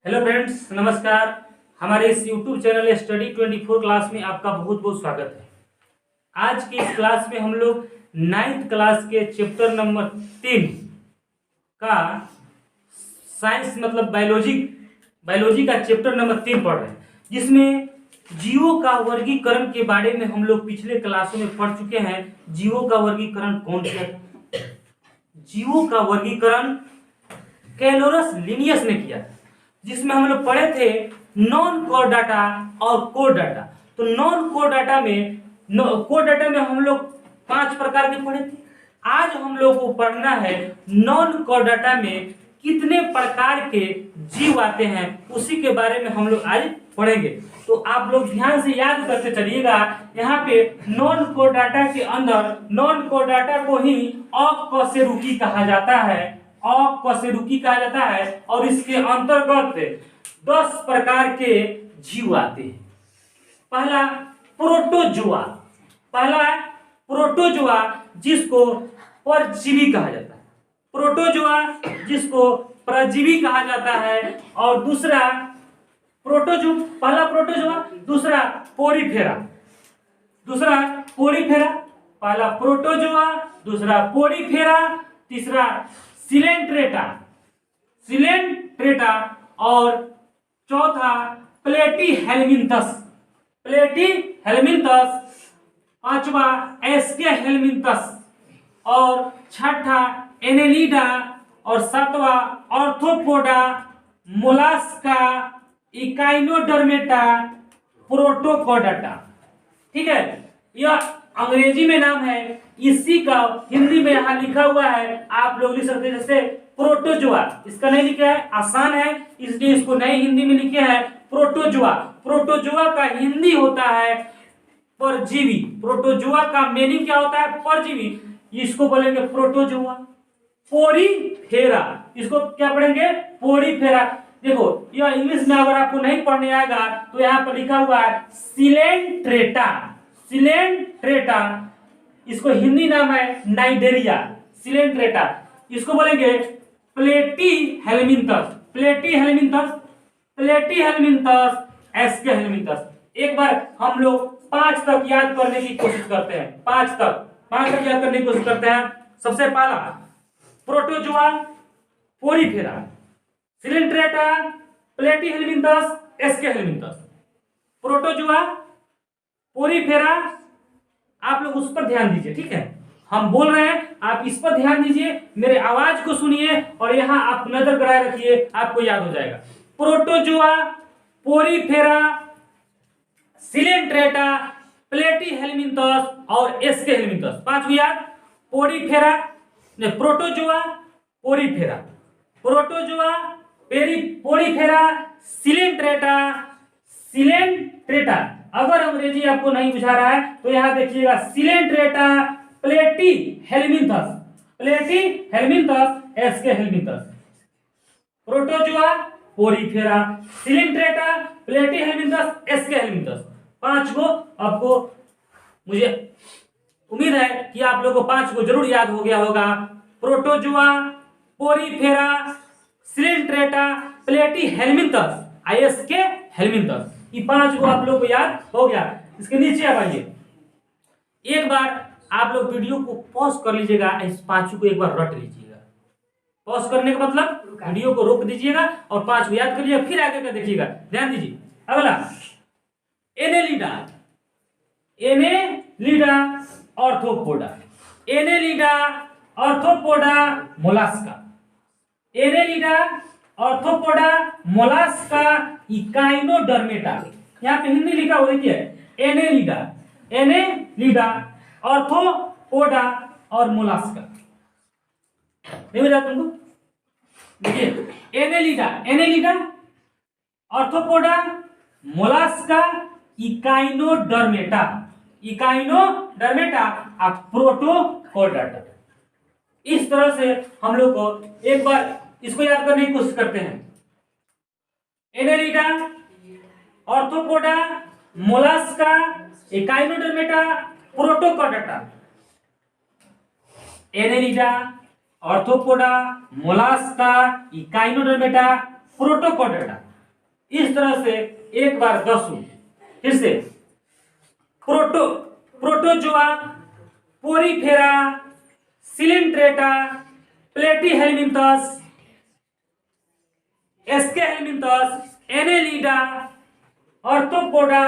Hello friends, नमस्कार। हमारे इस यूट्यूब चैनल स्टडी 24 क्लास में आपका बहुत बहुत स्वागत है। आज की इस क्लास में हम लोग 9th क्लास के चैप्टर नंबर 3 का साइंस मतलब बायोलॉजी का चैप्टर नंबर 3 पढ़ रहे हैं, जिसमें जीवों का वर्गीकरण के बारे में हम लोग पिछले क्लासों में पढ़ चुके हैं। जीवों का वर्गीकरण कौन किया था? जीवों का वर्गीकरण कैलोरस लिनियस ने किया, जिसमें हम लोग पढ़े थे नॉन कोर डाटा और कोर डाटा। तो नॉन कोर डाटा में हम लोग 5 प्रकार के पढ़े थे। आज हम लोग को पढ़ना है नॉन कोर डाटा में कितने प्रकार के जीव आते हैं, उसी के बारे में हम लोग आज पढ़ेंगे। तो आप लोग ध्यान से याद करते चलिएगा। यहाँ पे नॉन कोर डाटा के अंदर नॉन कोर डाटा को ही अकशेरुकी कहा जाता है, अकशेरुकी कहा जाता है, और इसके अंतर्गत 10 प्रकार के जीव आते हैं। पहला प्रोटोजोआ जिसको परजीवी कहा जाता है, प्रोटोजोआ जिसको परजीवी कहा जाता है। और दूसरा प्रोटोजोआ, दूसरा पोरीफेरा, पहला प्रोटोजोआ, दूसरा पोरीफेरा, तीसरा सिलेंट्रेटा और चौथा प्लेटीहेलमिन्थस, पांचवा एस्केहेलमिन्थस और छठा एनेलिडा और सातवां आर्थ्रोपोडा, मोलास्का, इकाइनोडर्मेटा, प्रोटोकोडाटा। ठीक है, यह अंग्रेजी में नाम है, इसी का हिंदी में यहाँ लिखा हुआ है। आप लोग लिख सकते हैं जैसे प्रोटोजोआ, इसका नहीं लिखा है, आसान है इसलिए इसको नई हिंदी में लिखे है प्रोटोजोआ। प्रोटोजोआ का हिंदी होता है परजीवी। प्रोटोजोआ का मीनिंग क्या होता है? परजीवी। इसको बोलेंगे प्रोटोजोआ। पोरीफेरा, इसको क्या पढ़ेंगे? पोरीफेरा। देखो, यह इंग्लिश में अगर आपको नहीं पढ़ने आएगा तो यहाँ पर लिखा हुआ है सिलेंट्रेटा, इसको हिंदी नाम है नाइडेरिया, सिलेंट्रेटा। इसको बोलेंगे प्लेटीहेलमिन्थस, एस्केहेलमिन्थस। एक बार हम लोग 5 तक याद करने की कोशिश करते हैं, 5 तक याद करने की कोशिश करते हैं। सबसे पहला protozoa, porifera, coelenterata, platyhelminthes, aschelminthes. Protozoa, porifera, आप लोग उस पर ध्यान दीजिए। ठीक है, हम बोल रहे हैं, आप इस पर ध्यान दीजिए, मेरे आवाज को सुनिए और यहाँ आप नजर कराए रखिए, आपको याद हो जाएगा। प्रोटोजोआ, पोरीफेरा, सिलेंट्रेटा, प्लेटीहेलमिन्थस और एस्केहेलमिन्थस। 5 याद। Protozoa, porifera, Coelenterata. अगर अंग्रेजी आपको नहीं बुझा रहा है तो यहाँ देखिएगा coelenterata, platyhelminthes, aschelminthes. Protozoa, porifera, coelenterata, platyhelminthes, aschelminthes. 5 को आपको, मुझे उम्मीद है कि आप लोगों को 5 को जरूर याद हो गया होगा। Protozoa, porifera, coelenterata, platyhelminthes, aschelminthes. ये 5 को आप लोग को याद हो गया। इसके नीचे आप आइए, एक बार आप लोग वीडियो को पॉज कर लीजिएगा, इस 5 को एक बार रट लीजिएगा। पॉज करने का मतलब वीडियो को रोक दीजिएगा और 5 को याद कर लीजिएगा, फिर आगे का देखिएगा। ध्यान दीजिए। अगला एनेलिडा, आर्थ्रोपोडा, मोलास्का, इकाइनोडर्मेटा। यहाँ पे हिंदी लिखा हुआ देखिए, एनेलिडा, आर्थ्रोपोडा और मोलास्का। नहीं हो जाता तुमको? देखिए, एनेलिडा, आर्थ्रोपोडा, मोलास्का, इकाइनोडर्मेटा और प्रोटोकोडाटा। इस तरह से हम लोग को एक बार इसको याद करने की कोशिश करते हैं। Annelida, arthropoda, mollusca, echinodermata, protochordata. Annelida, arthropoda, mollusca, echinodermata, protochordata. इस तरह से एक बार 10 फिर से protozoa, porifera, coelenterata, platyhelminthes, aschelminthes, annelida, arthropoda,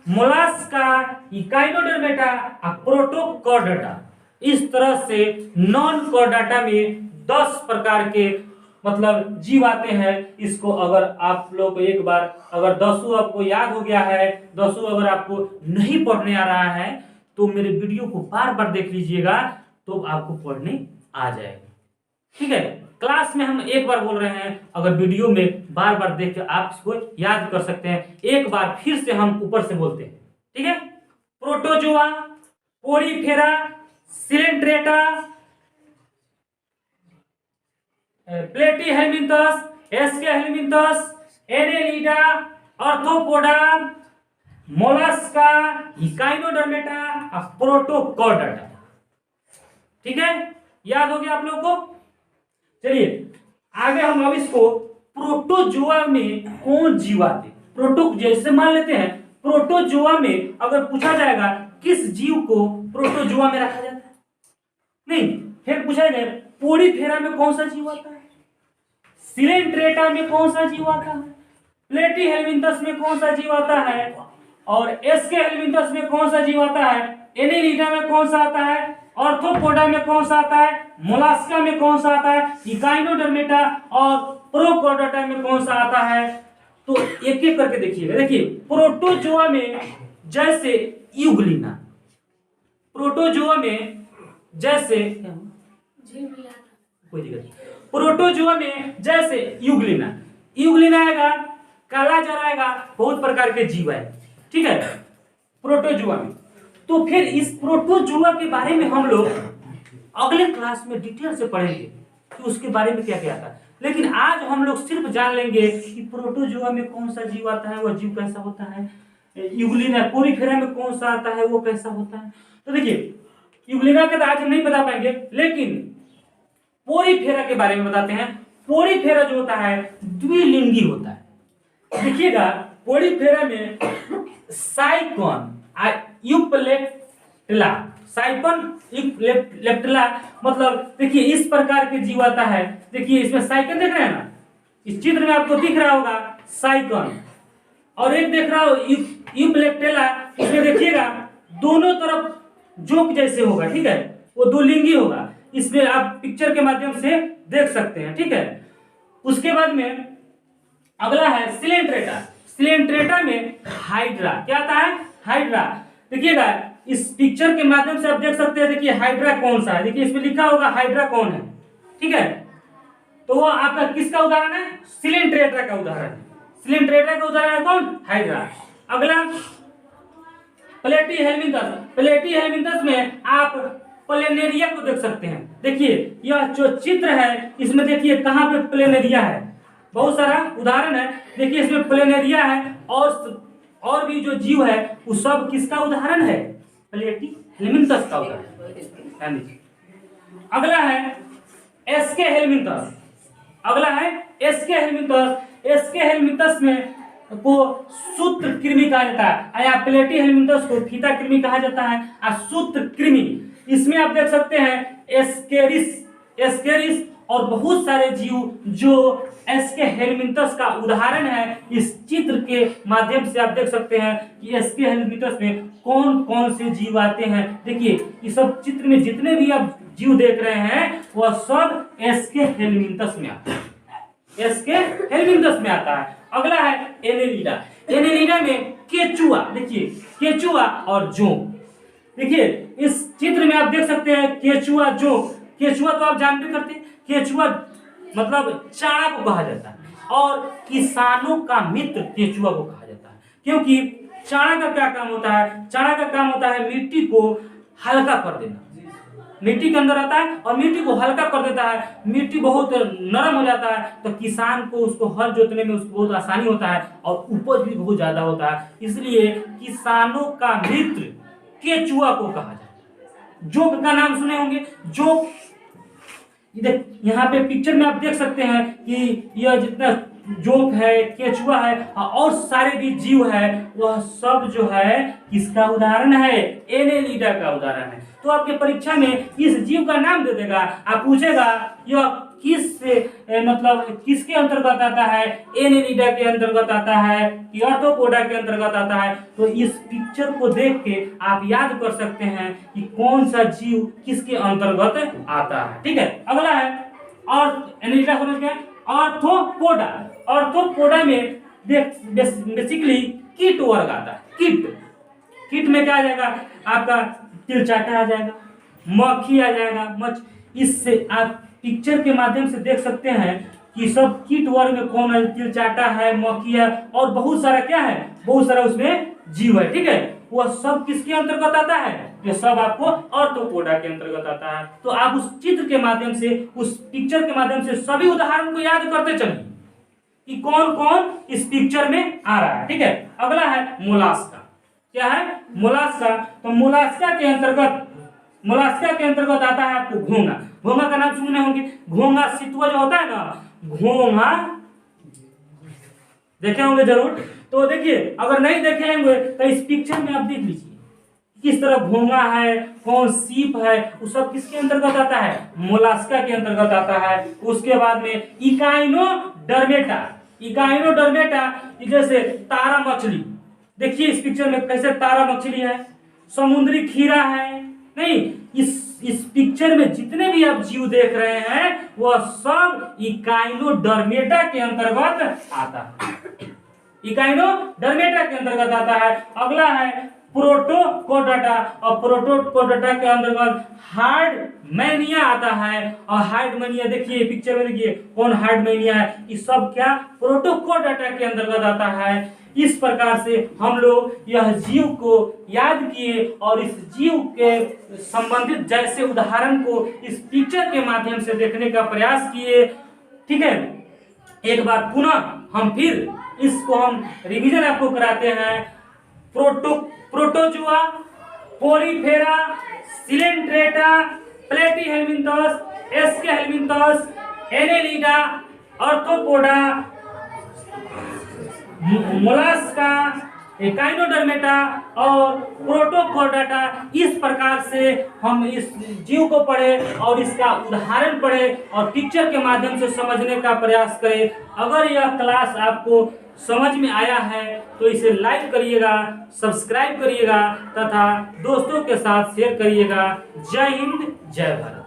mollusca, echinodermata और प्रोटोकॉर्डाटा। इस तरह से नॉन कॉर्डाटा में 10 प्रकार के मतलब जीव आते हैं। इसको अगर आप लोग एक बार अगर 10 आपको याद हो गया है, 10 अगर आपको नहीं पढ़ने आ रहा है तो मेरे वीडियो को बार बार देख लीजिएगा तो आपको पढ़ने आ जाएगा। ठीक है, क्लास में हम एक बार बोल रहे हैं, अगर वीडियो में बार बार देख के आप इसको याद कर सकते हैं। एक बार फिर से हम ऊपर से बोलते हैं, ठीक है। Protozoa, porifera, coelenterata, platyhelminthes, aschelminthes, annelida, arthropoda, mollusca, echinodermata और प्रोटोकॉर्डाटा। ठीक है, याद हो गया आप लोगों को। चलिए आगे हम अब इसको प्रोटोजोआ में कौन जीव आते, प्रोटो जैसे मान लेते हैं प्रोटोजोआ में अगर पूछा जाएगा किस जीव को प्रोटोजोआ में रखा जाता है, नहीं फिर पूछा जाए पोरीफेरा में कौन सा जीव आता है, सिलेंट्रेटा में कौन सा जीव आता है, प्लेटीहेलमिंथस में कौन सा जीव आता है और एस्केहेलमिंथस में कौन सा जीव आता है, एनेलिडा में कौन सा आता है, ऑर्थोपोडा में कौन सा आता है, मोलास्का में कौन सा आता है, इकाइनोडर्मेटा और प्रोकॉर्डाटा में कौन सा आता है। तो एक एक करके देखिएगा। देखिए प्रोटोजोआ में जैसे यूग्लिना, प्रोटोजोआ में जैसे कोई दिक्कत, प्रोटोजोआ में जैसे यूग्लिना, यूग्लिना आएगा, काला जर आएगा, बहुत प्रकार के जीव है। ठीक है, प्रोटोजोआ में। तो फिर इस प्रोटोजोआ के बारे में हम लोग अगले क्लास में डिटेल से पढ़ेंगे कि उसके बारे में क्या क्या आता है। लेकिन आज हम लोग सिर्फ जान लेंगे कि प्रोटोजोआ में कौन सा जीव आता है, वह जीव कैसा होता है, यूग्लिना पोरीफेरा में कौन सा आता है, वो कैसा होता है। तो देखिए यूग्लिना का तो आज हम नहीं बता पाएंगे, लेकिन पोरीफेरा के बारे में बताते हैं। पोरीफेरा जो होता है द्विलिंगी होता है। देखिएगा पोरीफेरा में साइकॉन यूपलेक्टिला, साइकॉन यूपलेक्टिला मतलब देखिए इस प्रकार के जीव आता है। देखिए इसमें साइकॉन देख रहे हैं ना, इस चित्र में आपको दिख रहा होगा साइकॉन, और एक देख रहा हो यूपलेक्टिला। इसमें देखिएगा दोनों तरफ जोक जैसे होगा, ठीक है, वो दो लिंगी होगा। इसमें आप पिक्चर के माध्यम से देख सकते हैं। ठीक है, उसके बाद में अगला है सिलेंट्रेटा। सिलेंट्रेटा में हाइड्रा क्या आता है, हाइड्रा। देखिएगा इस पिक्चर के माध्यम से आप देख सकते हैं। देखिए हाइड्रा कौन सा है, देखिए इसमें लिखा होगा हाइड्रा कौन है। ठीक है, तो वो आपका किसका उदाहरण है, सिलेंट्रेटा का उदाहरण है। सिलेंट्रेटा का उदाहरण है कौन, हाइड्रा। अगला प्लेटीहेलमिंथस। प्लेटीहेलमिंथस में आप प्लेनेरिया को देख सकते हैं। देखिए यह जो चित्र है इसमें देखिए कहां पे प्लेनेरिया है, बहुत सारा उदाहरण है। देखिए इसमें प्लेनेरिया है और भी जो जीव है वो सब किसका उदाहरण है, प्लेटीहेलमिंथस का उदाहरण। अगला है एस्केहेलमिंथस। अगला है एस्केहेलमिंथस। एस्केहेलमिंथस में को सूत्र कृमि कहा जाता है, या प्लेटीहेलमिंथस को फीता कृमि कहा जाता है और सूत्र कृमि। इसमें आप देख सकते हैं एस्केरिस और बहुत सारे जीव जो एस्केहेलमिंथस का उदाहरण है। इस चित्र के माध्यम से आप देख सकते हैं कि एस्केहेलमिंथस में कौन कौन से जीव आते हैं। देखिए इस सब चित्र में जितने भी आप जीव देख रहे हैं वह सब एस्केहेलमिंथस में आता है, एस्केहेलमिंथस में आता है। अगला है एनेलिडा। एनेलिडा में केचुआ, देखिए केचुआ और जोंक। देखिए इस चित्र में आप देख सकते हैं केचुआ जोंक। केचुआ तो आप जानते करते हैं, केचुआ मतलब चारा को कहा जाता है और किसानों का मित्र केचुआ को कहा जाता है। क्योंकि चारा का क्या काम होता है, चारा का काम होता है मिट्टी को हल्का कर देना। मिट्टी के अंदर आता है और मिट्टी को हल्का कर देता है, मिट्टी बहुत नरम हो जाता है तो किसान को उसको हल जोतने में उसको बहुत आसानी होता है और उपज भी बहुत ज्यादा होता है। इसलिए किसानों का मित्र केचुआ को कहा जाता है। जोंक का नाम सुने होंगे, जोंक यहाँ पे पिक्चर में आप देख सकते हैं कि यह जितना जोंक है, केचुआ है और सारे भी जीव है, वह सब जो है किसका उदाहरण है? एनेलिडा का उदाहरण है। तो आपके परीक्षा में इस जीव का नाम दे देगा, आप पूछेगा यह किस मतलब किसके अंतर्गत आता है? एनेलिडा के अंतर्गत आता है कि आर्थ्रोपोडा के अंतर्गत आता है? तो इस पिक्चर को देख के आप याद कर सकते हैं कि कौन सा जीव किसके अंतर्गत आता है। ठीक है, अगला है और एनेलिडा समझ गए। आर्थ्रोपोडा, आर्थ्रोपोडा में बेसिकली कीट वर्ग आता है। कीट में क्या आ जाएगा? आपका तिलचाटा आ जाएगा, मक्खी आ जाएगा, इससे आप पिक्चर के माध्यम से देख सकते हैं कि सब कीट वर्ग में कौन है? तिलचाटा है, मक्खी है और बहुत सारा क्या है? बहुत सारा उसमें जीव है। ठीक है, वह सब किसके अंतर्गत आता है? ये सब आपको आर्थ्रोपोडा के अंतर्गत आता है। तो आप उस चित्र के माध्यम से, उस पिक्चर के माध्यम से सभी उदाहरण को याद करते चलिए कि कौन कौन इस पिक्चर में आ रहा है। ठीक है, अगला है मोलास्का। क्या है? मोलास्का। तो मोलास्का के अंतर्गत आता है आपको घोंगा। घोंगा का नाम सुने होंगे, घोंगा सितुआ जो होता है ना, घोंगा देखे होंगे जरूर। तो देखिए, अगर नहीं देखे होंगे तो इस पिक्चर में आप देख लीजिए किस तरह घोंगा है, कौन सीप है, वो सब किसके अंतर्गत आता है? मोलास्का के अंतर्गत आता है। उसके बाद में इकाइनोडर्मेटा जैसे तारा मछली, देखिए इस पिक्चर में कैसे तारा मछली है, समुद्री खीरा है। नहीं, इस पिक्चर में जितने भी आप जीव देख रहे हैं वह सब इकाइनोडर्मेटा के अंतर्गत आता है। इकाइनोडर्मेटा के अंतर्गत आता है। अगला है प्रोटोकोडाटा, और प्रोटोकोडाटा के अंतर्गत हार्डमैनिया आता है। और हार्डमैनिया देखिए पिक्चर में, देखिए कौन हार्डमैनिया है, ये सब क्या प्रोटोकोडाटा के अंतर्गत आता है। इस प्रकार से हम लोग यह जीव को याद किए और इस जीव के संबंधित जैसे उदाहरण को इस पिक्चर के माध्यम से देखने का प्रयास किए। ठीक है, एक बार पुनः हम फिर इसको हम रिवीजन आपको कराते हैं। Protozoa, porifera, coelenterata, platyhelminthes, aschelminthes, annelida, arthropoda, mollusca, echinodermata और प्रोटोकोडाटा। इस प्रकार से हम इस जीव को पढ़े और इसका उदाहरण पढ़े और पिक्चर के माध्यम से समझने का प्रयास करें। अगर यह क्लास आपको समझ में आया है तो इसे लाइक करिएगा, सब्सक्राइब करिएगा तथा दोस्तों के साथ शेयर करिएगा। जय हिंद, जय भारत।